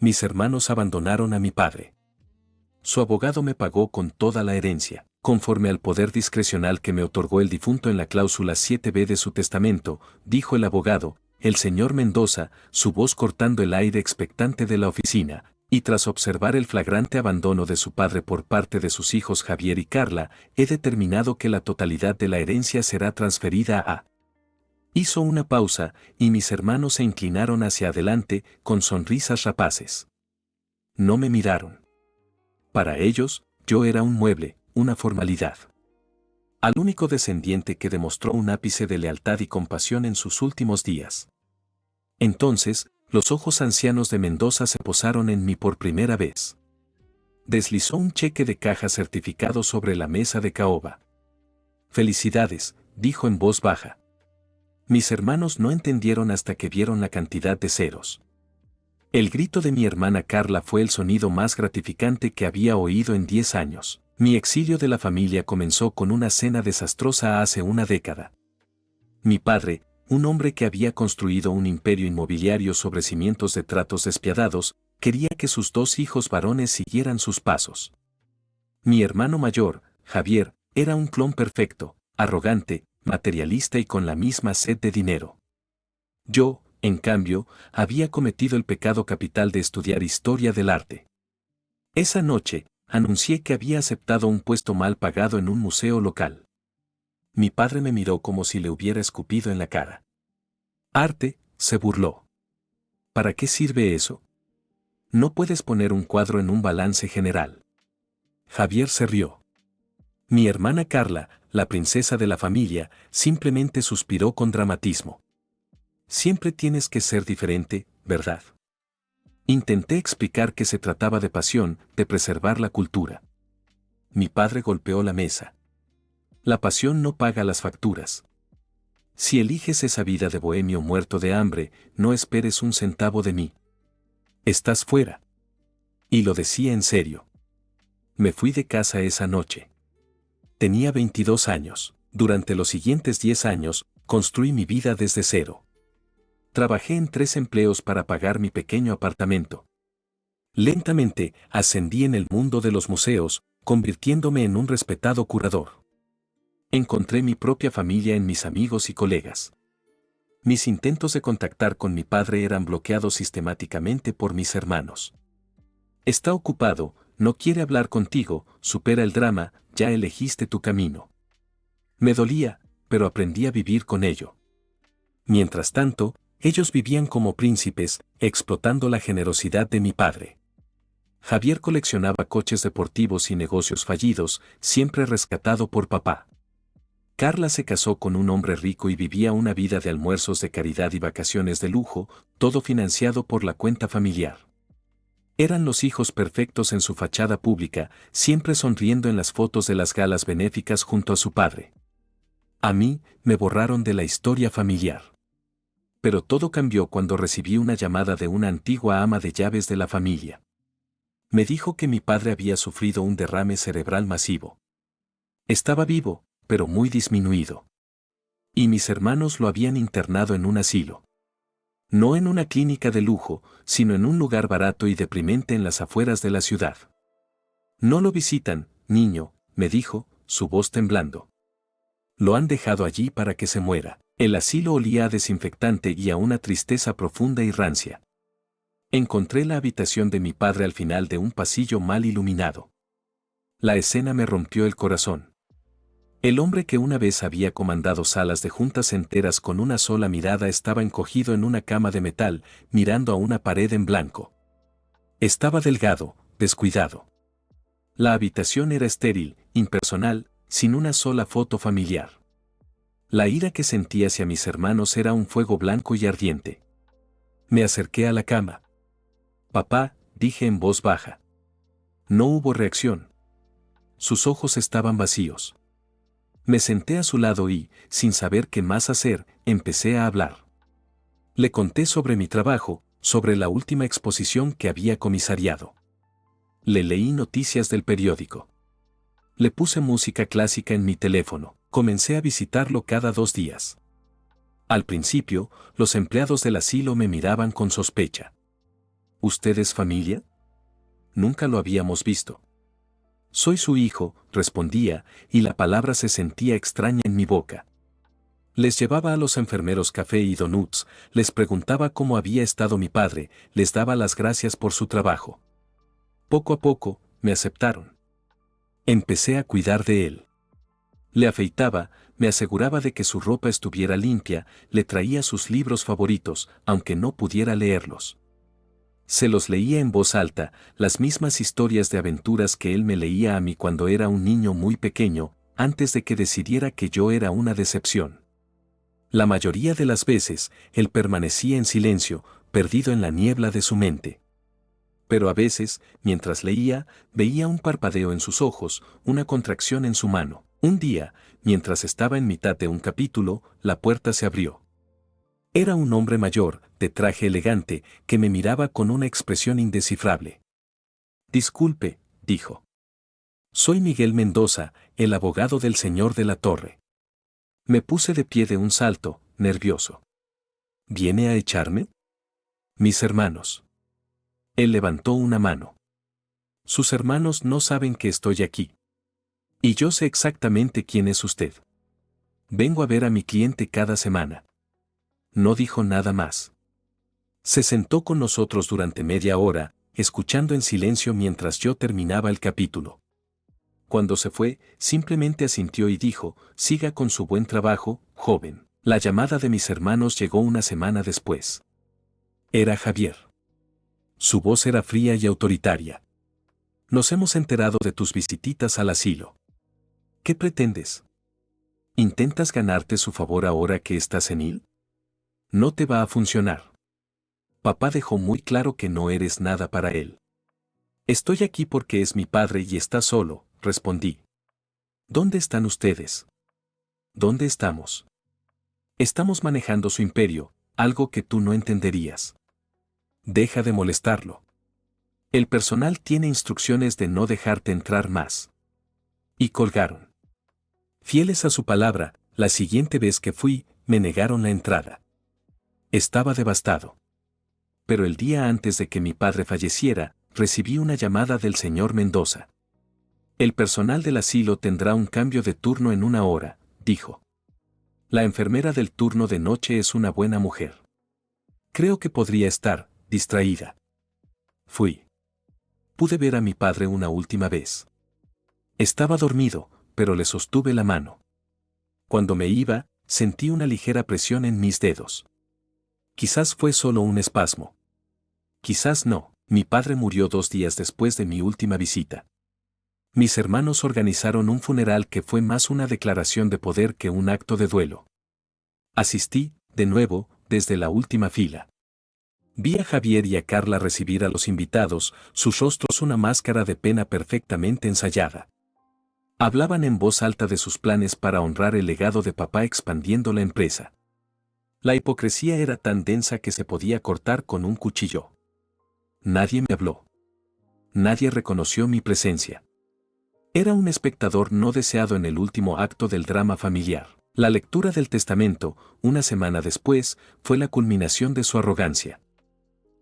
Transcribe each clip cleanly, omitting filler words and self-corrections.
Mis hermanos abandonaron a mi padre. Su abogado me pagó con toda la herencia, conforme al poder discrecional que me otorgó el difunto en la cláusula 7b de su testamento, dijo el abogado, el señor Mendoza, su voz cortando el aire expectante de la oficina, y tras observar el flagrante abandono de su padre por parte de sus hijos Javier y Carla, he determinado que la totalidad de la herencia será transferida a... Hizo una pausa, y mis hermanos se inclinaron hacia adelante, con sonrisas rapaces. No me miraron. Para ellos, yo era un mueble, una formalidad. Al único descendiente que demostró un ápice de lealtad y compasión en sus últimos días. Entonces, los ojos ancianos de Mendoza se posaron en mí por primera vez. Deslizó un cheque de caja certificado sobre la mesa de caoba. Felicidades, dijo en voz baja. Mis hermanos no entendieron hasta que vieron la cantidad de ceros. El grito de mi hermana Carla fue el sonido más gratificante que había oído en 10 años. Mi exilio de la familia comenzó con una cena desastrosa hace una década. Mi padre, un hombre que había construido un imperio inmobiliario sobre cimientos de tratos despiadados, quería que sus 2 hijos varones siguieran sus pasos. Mi hermano mayor, Javier, era un clon perfecto, arrogante, materialista y con la misma sed de dinero. Yo, en cambio, había cometido el pecado capital de estudiar historia del arte. Esa noche, anuncié que había aceptado un puesto mal pagado en un museo local. Mi padre me miró como si le hubiera escupido en la cara. Arte, se burló. ¿Para qué sirve eso? No puedes poner un cuadro en un balance general. Javier se rió. Mi hermana Carla, la princesa de la familia, simplemente suspiró con dramatismo. Siempre tienes que ser diferente, ¿verdad? Intenté explicar que se trataba de pasión, de preservar la cultura. Mi padre golpeó la mesa. La pasión no paga las facturas. Si eliges esa vida de bohemio muerto de hambre, no esperes un centavo de mí. Estás fuera. Y lo decía en serio. Me fui de casa esa noche. Tenía 22 años. Durante los siguientes 10 años, construí mi vida desde cero. Trabajé en 3 empleos para pagar mi pequeño apartamento. Lentamente, ascendí en el mundo de los museos, convirtiéndome en un respetado curador. Encontré mi propia familia en mis amigos y colegas. Mis intentos de contactar con mi padre eran bloqueados sistemáticamente por mis hermanos. Está ocupado, no quiere hablar contigo, supera el drama, ya elegiste tu camino. Me dolía, pero aprendí a vivir con ello. Mientras tanto, ellos vivían como príncipes, explotando la generosidad de mi padre. Javier coleccionaba coches deportivos y negocios fallidos, siempre rescatado por papá. Carla se casó con un hombre rico y vivía una vida de almuerzos de caridad y vacaciones de lujo, todo financiado por la cuenta familiar. Eran los hijos perfectos en su fachada pública, siempre sonriendo en las fotos de las galas benéficas junto a su padre. A mí, me borraron de la historia familiar. Pero todo cambió cuando recibí una llamada de una antigua ama de llaves de la familia. Me dijo que mi padre había sufrido un derrame cerebral masivo. Estaba vivo, pero muy disminuido. Y mis hermanos lo habían internado en un asilo. No en una clínica de lujo, sino en un lugar barato y deprimente en las afueras de la ciudad. No lo visitan, niño, me dijo, su voz temblando. Lo han dejado allí para que se muera. El asilo olía a desinfectante y a una tristeza profunda y rancia. Encontré la habitación de mi padre al final de un pasillo mal iluminado. La escena me rompió el corazón. El hombre que una vez había comandado salas de juntas enteras con una sola mirada estaba encogido en una cama de metal, mirando a una pared en blanco. Estaba delgado, descuidado. La habitación era estéril, impersonal, sin una sola foto familiar. La ira que sentí hacia mis hermanos era un fuego blanco y ardiente. Me acerqué a la cama. Papá, dije en voz baja. No hubo reacción. Sus ojos estaban vacíos. Me senté a su lado y, sin saber qué más hacer, empecé a hablar. Le conté sobre mi trabajo, sobre la última exposición que había comisariado. Le leí noticias del periódico. Le puse música clásica en mi teléfono. Comencé a visitarlo cada 2 días. Al principio, los empleados del asilo me miraban con sospecha. ¿Usted es familia? Nunca lo habíamos visto. Soy su hijo, respondía, y la palabra se sentía extraña en mi boca. Les llevaba a los enfermeros café y donuts, les preguntaba cómo había estado mi padre, les daba las gracias por su trabajo. Poco a poco, me aceptaron. Empecé a cuidar de él. Le afeitaba, me aseguraba de que su ropa estuviera limpia, le traía sus libros favoritos, aunque no pudiera leerlos. Se los leía en voz alta, las mismas historias de aventuras que él me leía a mí cuando era un niño muy pequeño, antes de que decidiera que yo era una decepción. La mayoría de las veces, él permanecía en silencio, perdido en la niebla de su mente. Pero a veces, mientras leía, veía un parpadeo en sus ojos, una contracción en su mano. Un día, mientras estaba en mitad de un capítulo, la puerta se abrió. Era un hombre mayor, de traje elegante, que me miraba con una expresión indescifrable. «Disculpe», dijo. «Soy Miguel Mendoza, el abogado del señor de la Torre». Me puse de pie de un salto, nervioso. ¿Viene a echarme? Mis hermanos. Él levantó una mano. Sus hermanos no saben que estoy aquí. Y yo sé exactamente quién es usted. Vengo a ver a mi cliente cada semana. No dijo nada más. Se sentó con nosotros durante media hora, escuchando en silencio mientras yo terminaba el capítulo. Cuando se fue, simplemente asintió y dijo, «Siga con su buen trabajo, joven». La llamada de mis hermanos llegó una semana después. Era Javier. Su voz era fría y autoritaria. «Nos hemos enterado de tus visititas al asilo. ¿Qué pretendes? ¿Intentas ganarte su favor ahora que estás senil? No te va a funcionar. Papá dejó muy claro que no eres nada para él». «Estoy aquí porque es mi padre y está solo», respondí. «¿Dónde están ustedes? ¿Dónde estamos? Estamos manejando su imperio, algo que tú no entenderías. Deja de molestarlo. El personal tiene instrucciones de no dejarte entrar más». Y colgaron. Fieles a su palabra, la siguiente vez que fui, me negaron la entrada. Estaba devastado. Pero el día antes de que mi padre falleciera, recibí una llamada del señor Mendoza. «El personal del asilo tendrá un cambio de turno en 1 hora», dijo. «La enfermera del turno de noche es una buena mujer. Creo que podría estar distraída». Fui. Pude ver a mi padre una última vez. Estaba dormido, pero le sostuve la mano. Cuando me iba, sentí una ligera presión en mis dedos. Quizás fue solo un espasmo. Quizás no. Mi padre murió 2 días después de mi última visita. Mis hermanos organizaron un funeral que fue más una declaración de poder que un acto de duelo. Asistí, de nuevo, desde la última fila. Vi a Javier y a Carla recibir a los invitados, sus rostros una máscara de pena perfectamente ensayada. Hablaban en voz alta de sus planes para honrar el legado de papá expandiendo la empresa. La hipocresía era tan densa que se podía cortar con un cuchillo. Nadie me habló. Nadie reconoció mi presencia. Era un espectador no deseado en el último acto del drama familiar. La lectura del testamento, una semana después, fue la culminación de su arrogancia.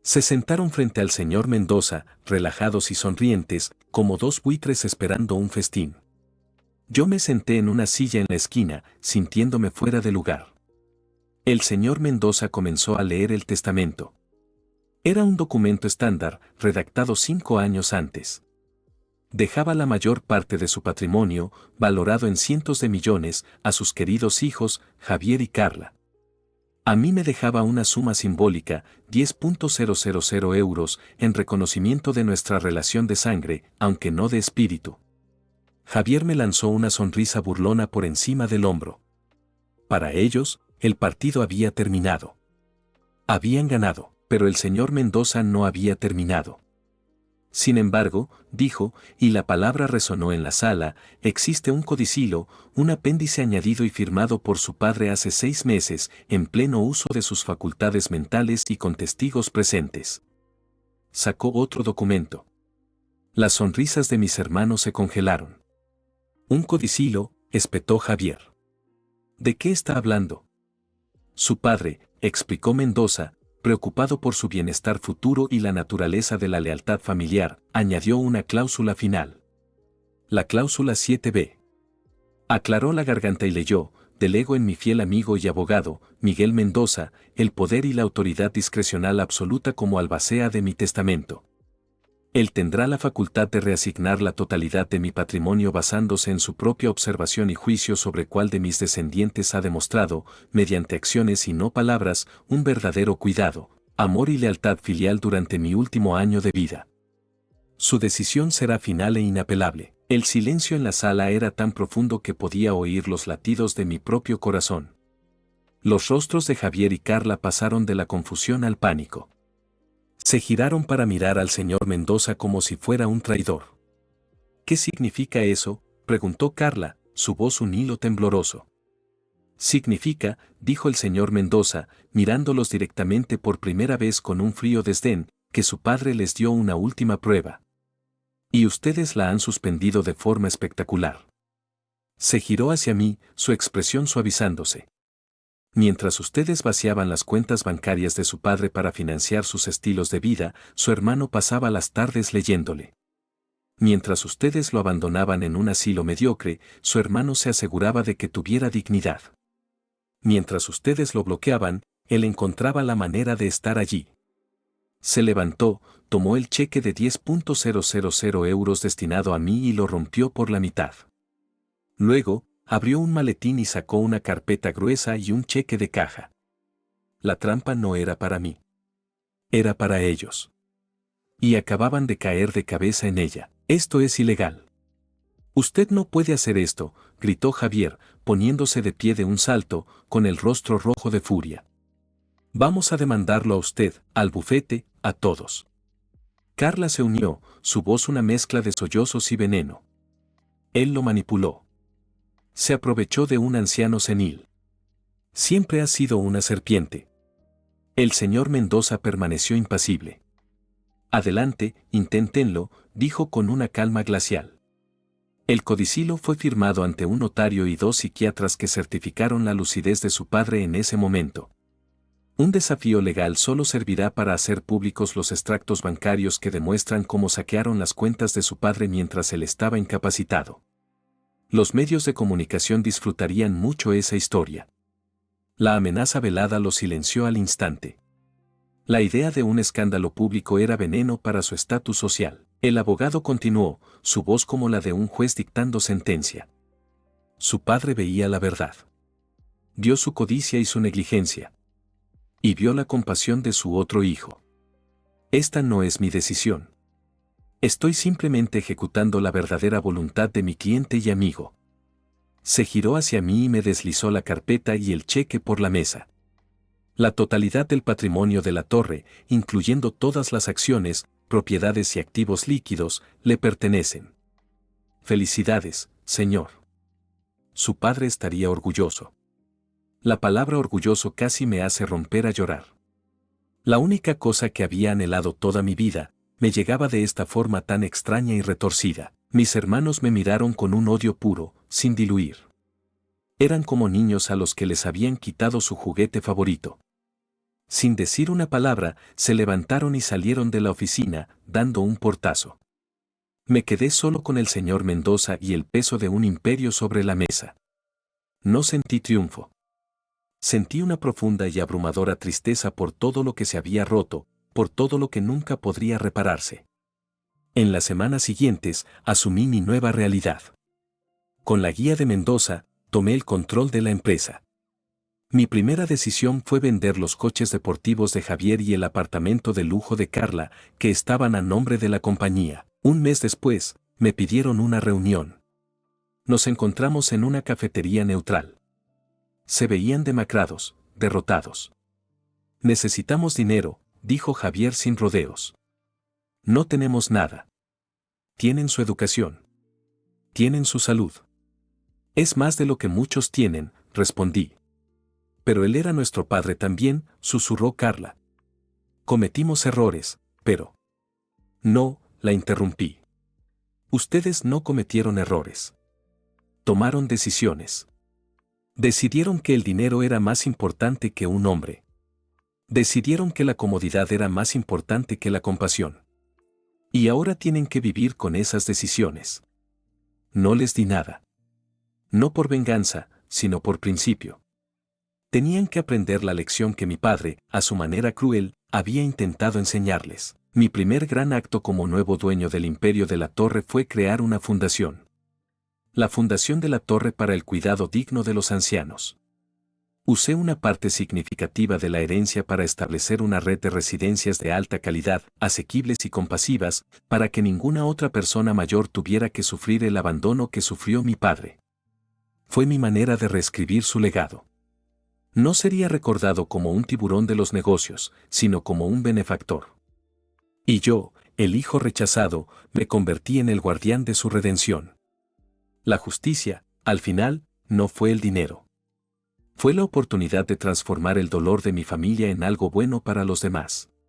Se sentaron frente al señor Mendoza, relajados y sonrientes, como 2 buitres esperando un festín. Yo me senté en una silla en la esquina, sintiéndome fuera de lugar. El señor Mendoza comenzó a leer el testamento. Era un documento estándar, redactado 5 años antes. Dejaba la mayor parte de su patrimonio, valorado en cientos de millones, a sus queridos hijos, Javier y Carla. A mí me dejaba una suma simbólica, 10.000 euros, en reconocimiento de nuestra relación de sangre, aunque no de espíritu. Javier me lanzó una sonrisa burlona por encima del hombro. Para ellos, el partido había terminado. Habían ganado, pero el señor Mendoza no había terminado. Sin embargo, dijo, y la palabra resonó en la sala, existe un codicilo, un apéndice añadido y firmado por su padre hace 6 meses, en pleno uso de sus facultades mentales y con testigos presentes. Sacó otro documento. Las sonrisas de mis hermanos se congelaron. «Un codicilo», espetó Javier. «¿De qué está hablando?» Su padre, explicó Mendoza, preocupado por su bienestar futuro y la naturaleza de la lealtad familiar, añadió una cláusula final. La cláusula 7b. Aclaró la garganta y leyó: delego en mi fiel amigo y abogado, Miguel Mendoza, el poder y la autoridad discrecional absoluta como albacea de mi testamento. Él tendrá la facultad de reasignar la totalidad de mi patrimonio basándose en su propia observación y juicio sobre cuál de mis descendientes ha demostrado, mediante acciones y no palabras, un verdadero cuidado, amor y lealtad filial durante mi último año de vida. Su decisión será final e inapelable. El silencio en la sala era tan profundo que podía oír los latidos de mi propio corazón. Los rostros de Javier y Carla pasaron de la confusión al pánico. Se giraron para mirar al señor Mendoza como si fuera un traidor. ¿Qué significa eso?, preguntó Carla, su voz un hilo tembloroso. Significa, dijo el señor Mendoza, mirándolos directamente por primera vez con un frío desdén, que su padre les dio una última prueba. Y ustedes la han suspendido de forma espectacular. Se giró hacia mí, su expresión suavizándose. Mientras ustedes vaciaban las cuentas bancarias de su padre para financiar sus estilos de vida, su hermano pasaba las tardes leyéndole. Mientras ustedes lo abandonaban en un asilo mediocre, su hermano se aseguraba de que tuviera dignidad. Mientras ustedes lo bloqueaban, él encontraba la manera de estar allí. Se levantó, tomó el cheque de 10.000 euros destinado a mí y lo rompió por la mitad. Luego, abrió un maletín y sacó una carpeta gruesa y un cheque de caja. La trampa no era para mí. Era para ellos. Y acababan de caer de cabeza en ella. Esto es ilegal. Usted no puede hacer esto, gritó Javier, poniéndose de pie de un salto, con el rostro rojo de furia. Vamos a demandarlo a usted, al bufete, a todos. Carla se unió, su voz una mezcla de sollozos y veneno. Él lo manipuló. Se aprovechó de un anciano senil. Siempre ha sido una serpiente. El señor Mendoza permaneció impasible. Adelante, inténtenlo, dijo con una calma glacial. El codicilo fue firmado ante un notario y 2 psiquiatras que certificaron la lucidez de su padre en ese momento. Un desafío legal solo servirá para hacer públicos los extractos bancarios que demuestran cómo saquearon las cuentas de su padre mientras él estaba incapacitado. Los medios de comunicación disfrutarían mucho esa historia. La amenaza velada lo silenció al instante. La idea de un escándalo público era veneno para su estatus social. El abogado continuó, su voz como la de un juez dictando sentencia. Su padre veía la verdad. Vio su codicia y su negligencia. Y vio la compasión de su otro hijo. Esta no es mi decisión. Estoy simplemente ejecutando la verdadera voluntad de mi cliente y amigo. Se giró hacia mí y me deslizó la carpeta y el cheque por la mesa. La totalidad del patrimonio de la torre, incluyendo todas las acciones, propiedades y activos líquidos, le pertenecen. Felicidades, señor. Su padre estaría orgulloso. La palabra orgulloso casi me hace romper a llorar. La única cosa que había anhelado toda mi vida, me llegaba de esta forma tan extraña y retorcida. Mis hermanos me miraron con un odio puro, sin diluir. Eran como niños a los que les habían quitado su juguete favorito. Sin decir una palabra, se levantaron y salieron de la oficina, dando un portazo. Me quedé solo con el señor Mendoza y el peso de un imperio sobre la mesa. No sentí triunfo. Sentí una profunda y abrumadora tristeza por todo lo que se había roto, por todo lo que nunca podría repararse. En las semanas siguientes, asumí mi nueva realidad. Con la guía de Mendoza, tomé el control de la empresa. Mi primera decisión fue vender los coches deportivos de Javier y el apartamento de lujo de Carla, que estaban a nombre de la compañía. Un mes después, me pidieron una reunión. Nos encontramos en una cafetería neutral. Se veían demacrados, derrotados. Necesitamos dinero, dijo Javier sin rodeos. No tenemos nada. Tienen su educación. Tienen su salud. Es más de lo que muchos tienen, respondí. Pero él era nuestro padre también, susurró Carla. Cometimos errores, pero... No, la interrumpí. Ustedes no cometieron errores. Tomaron decisiones. Decidieron que el dinero era más importante que un hombre. Decidieron que la comodidad era más importante que la compasión. Y ahora tienen que vivir con esas decisiones. No les di nada. No por venganza, sino por principio. Tenían que aprender la lección que mi padre, a su manera cruel, había intentado enseñarles. Mi primer gran acto como nuevo dueño del imperio de la torre fue crear una fundación. La Fundación de la Torre para el Cuidado Digno de los Ancianos. Usé una parte significativa de la herencia para establecer una red de residencias de alta calidad, asequibles y compasivas, para que ninguna otra persona mayor tuviera que sufrir el abandono que sufrió mi padre. Fue mi manera de reescribir su legado. No sería recordado como un tiburón de los negocios, sino como un benefactor. Y yo, el hijo rechazado, me convertí en el guardián de su redención. La justicia, al final, no fue el dinero. Fue la oportunidad de transformar el dolor de mi familia en algo bueno para los demás.